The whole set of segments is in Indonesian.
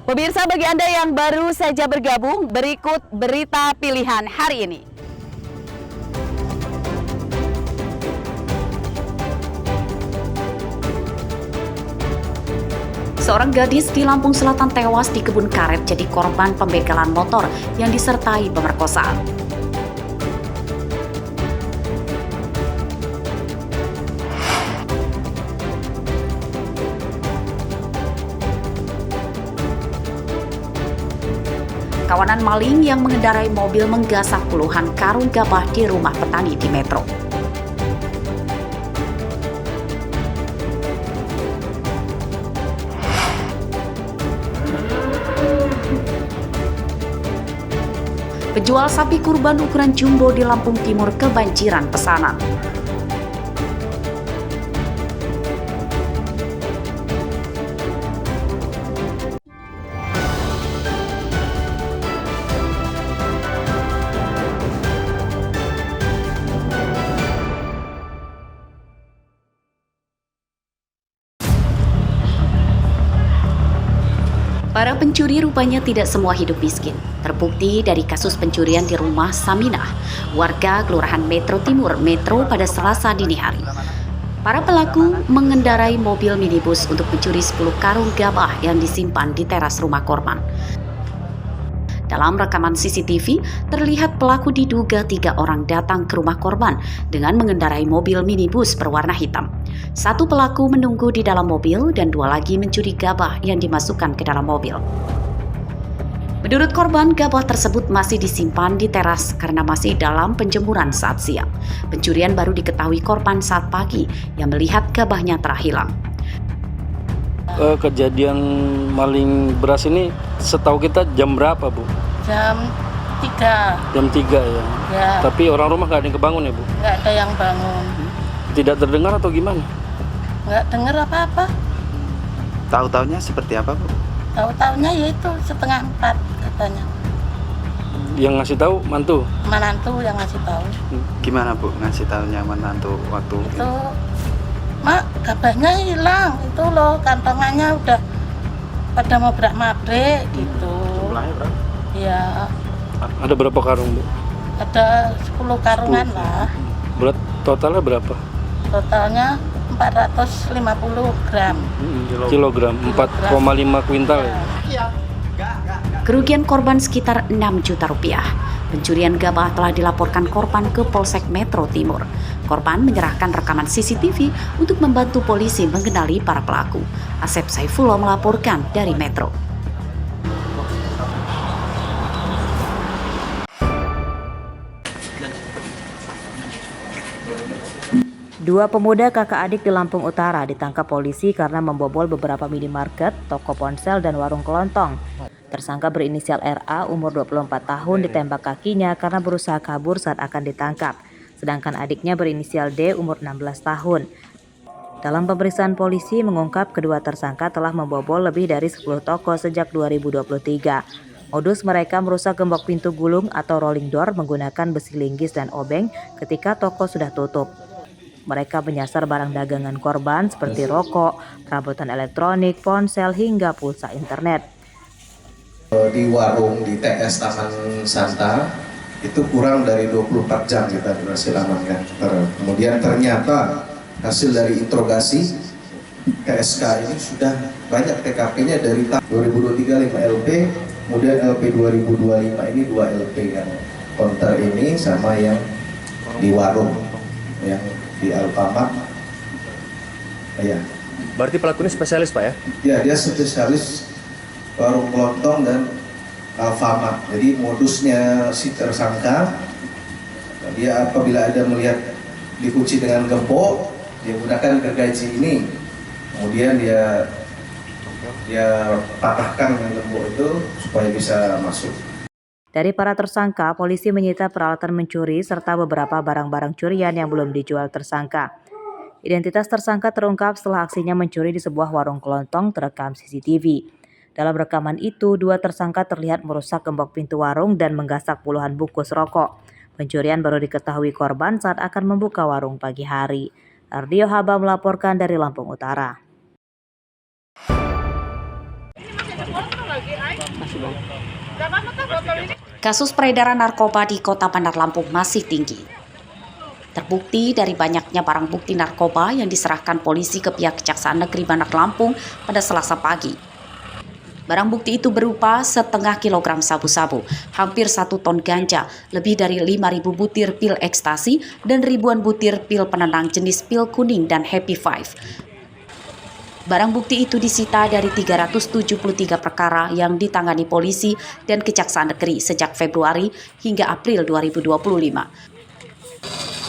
Pemirsa, bagi Anda yang baru saja bergabung, berikut berita pilihan hari ini. Seorang gadis di Lampung Selatan tewas di kebun karet jadi korban pembegalan motor yang disertai pemerkosaan. Kawanan maling yang mengendarai mobil menggasak puluhan karung gabah di rumah petani di Metro. Penjual sapi kurban ukuran jumbo di Lampung Timur kebanjiran pesanan. Para pencuri rupanya tidak semua hidup miskin. Terbukti dari kasus pencurian di rumah Saminah, warga Kelurahan Metro Timur, Metro pada Selasa dini hari. Para pelaku mengendarai mobil minibus untuk mencuri 10 karung gabah yang disimpan di teras rumah korban. Dalam rekaman CCTV, terlihat pelaku diduga 3 orang datang ke rumah korban dengan mengendarai mobil minibus berwarna hitam. 1 pelaku menunggu di dalam mobil dan 2 lagi mencuri gabah yang dimasukkan ke dalam mobil. Menurut korban, gabah tersebut masih disimpan di teras karena masih dalam penjemuran saat siang. Pencurian baru diketahui korban saat pagi yang melihat gabahnya telah hilang. Kejadian maling beras ini setahu kita jam berapa, Bu? Jam 3. Jam 3 ya? Ya. Tapi orang rumah nggak ada yang kebangun ya, Bu? Nggak ada yang bangun. Tidak terdengar atau gimana? Nggak dengar apa-apa. Tahu-taunya seperti apa, Bu? Tahu-taunya yaitu 3:30 katanya. Yang ngasih tahu mantu? Menantu yang ngasih tahu. Gimana, Bu, ngasih tahunya menantu waktu Itu, Mak, gabahnya hilang. Itu loh, kantongannya udah pada mau berak-mabrik gitu. Jumlahnya berapa? Iya, Ada berapa karung, Bu? ada 10 karungan lah. Berat totalnya berapa? Totalnya 450 gram. Kilogram, 4,5 kuintal ya? Kerugian korban sekitar 6 juta rupiah. Pencurian gabah telah dilaporkan korban ke Polsek Metro Timur. Korban menyerahkan rekaman CCTV untuk membantu polisi mengenali para pelaku. Asep Saifullah melaporkan dari Metro. Dua pemuda kakak adik di Lampung Utara ditangkap polisi karena membobol beberapa minimarket, toko ponsel, dan warung kelontong. Tersangka berinisial RA umur 24 tahun ditembak kakinya karena berusaha kabur saat akan ditangkap. Sedangkan adiknya berinisial D umur 16 tahun. Dalam pemeriksaan polisi mengungkap kedua tersangka telah membobol lebih dari 10 toko sejak 2023. Modus mereka merusak gembok pintu gulung atau rolling door menggunakan besi linggis dan obeng ketika toko sudah tutup. Mereka menyasar barang dagangan korban seperti rokok, perabotan elektronik, ponsel, hingga pulsa internet. Di warung di TS Taman Santa itu kurang dari 24 jam kita berhasil amankan. Kemudian ternyata hasil dari interogasi TSK ini sudah banyak TKP-nya dari tahun 2023 5 LP, kemudian LP 2025 ini 2 LP kan. Konter ini sama yang di warung yang di Alfamart. Ya. Berarti pelaku ini spesialis, Pak ya? Ya, dia spesialis warung kelontong dan Alfamart. Jadi modusnya si tersangka, dia apabila ada melihat dikunci dengan gembok, dia gunakan gergaji ini, kemudian dia patahkan dengan gembok itu supaya bisa masuk. Dari para tersangka, polisi menyita peralatan mencuri serta beberapa barang-barang curian yang belum dijual tersangka. Identitas tersangka terungkap setelah aksinya mencuri di sebuah warung kelontong terekam CCTV. Dalam rekaman itu, 2 tersangka terlihat merusak gembok pintu warung dan menggasak puluhan bungkus rokok. Pencurian baru diketahui korban saat akan membuka warung pagi hari. Ardio Haba melaporkan dari Lampung Utara. Kasus peredaran narkoba di Kota Bandar Lampung masih tinggi. Terbukti dari banyaknya barang bukti narkoba yang diserahkan polisi ke pihak Kejaksaan Negeri Bandar Lampung pada Selasa pagi. Barang bukti itu berupa 0,5 kilogram sabu-sabu, hampir 1 ton ganja, lebih dari 5.000 butir pil ekstasi, dan ribuan butir pil penenang jenis pil kuning dan Happy Five. Barang bukti itu disita dari 373 perkara yang ditangani polisi dan Kejaksaan Negeri sejak Februari hingga April 2025.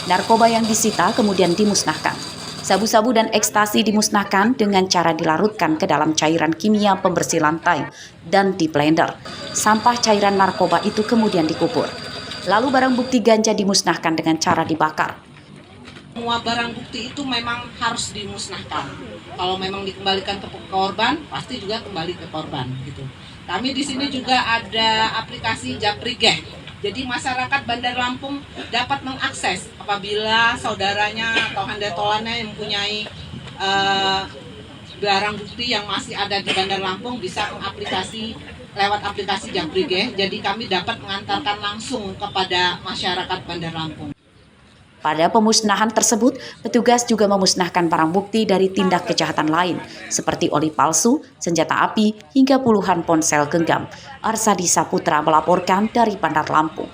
Narkoba yang disita kemudian dimusnahkan. Sabu-sabu dan ekstasi dimusnahkan dengan cara dilarutkan ke dalam cairan kimia pembersih lantai dan di blender. Sampah cairan narkoba itu kemudian dikubur. Lalu barang bukti ganja dimusnahkan dengan cara dibakar. Semua barang bukti itu memang harus dimusnahkan. Kalau memang dikembalikan ke korban, pasti juga kembali ke korban gitu. Kami di sini juga ada aplikasi Japrigeh. Jadi masyarakat Bandar Lampung dapat mengakses apabila saudaranya atau handetolannya yang mempunyai barang bukti yang masih ada di Bandar Lampung bisa mengaplikasi lewat aplikasi Japrigeh. Jadi kami dapat mengantarkan langsung kepada masyarakat Bandar Lampung. Pada pemusnahan tersebut, petugas juga memusnahkan barang bukti dari tindak kejahatan lain, seperti oli palsu, senjata api, hingga puluhan ponsel genggam. Arsadi Saputra melaporkan dari Bandar Lampung.